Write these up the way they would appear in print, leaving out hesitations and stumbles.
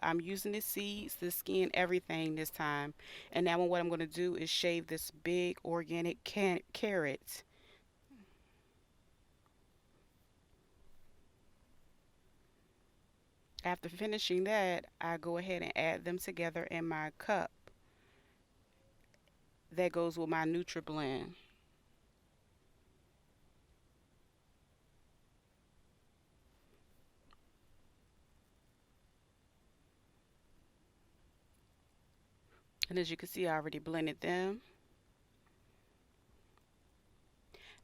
I'm using the seeds, the skin, everything this time. And now what I'm going to do is shave this big organic carrot. After finishing that, I go ahead and add them together in my cup that goes with my NutriBlend. And as you can see, I already blended them.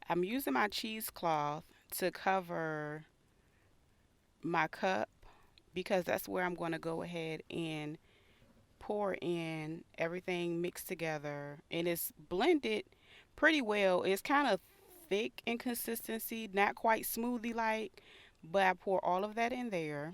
I'm using my cheesecloth to cover my cup because that's where I'm going to go ahead and pour in everything mixed together. And it's blended pretty well. It's kind of thick in consistency, not quite smoothie like, but I pour all of that in there.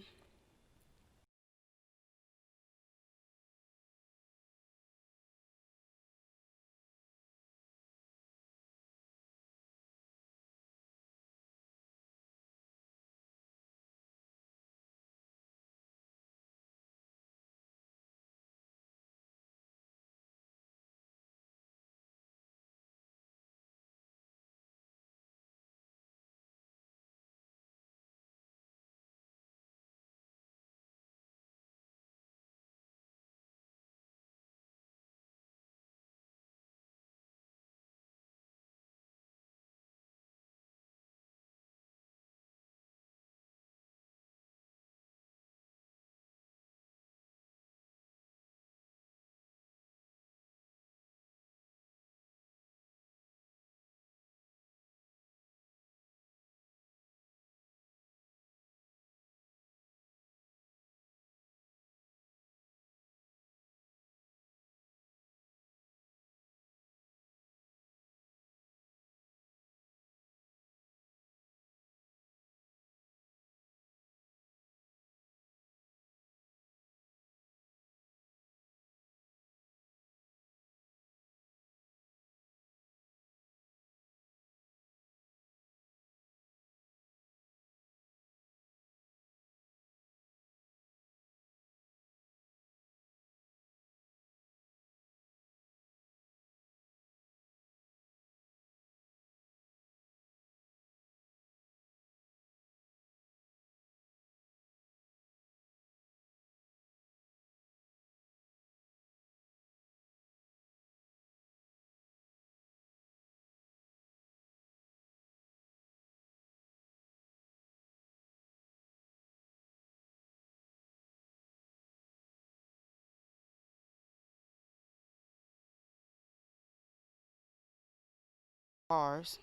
Bars.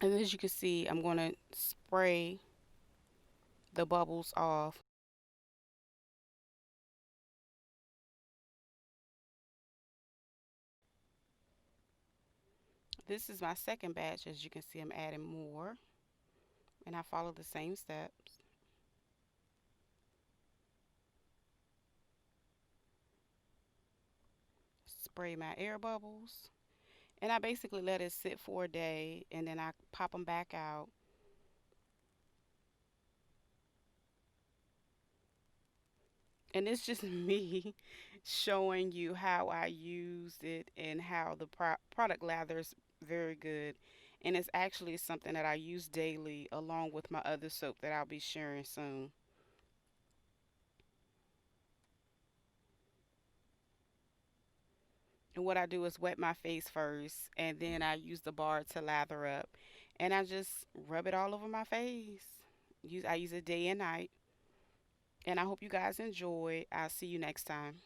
And as you can see, I'm going to spray the bubbles off. This is my second batch. As you can see, I'm adding more. And I follow the same steps. Spray my air bubbles. And I basically let it sit for a day and then I pop them back out. And it's just me showing you how I used it and how the product lathers very good. And it's actually something that I use daily along with my other soap that I'll be sharing soon. And what I do is wet my face first and then I use the bar to lather up. And I just rub it all over my face. I use it day and night. And I hope you guys enjoy. I'll see you next time.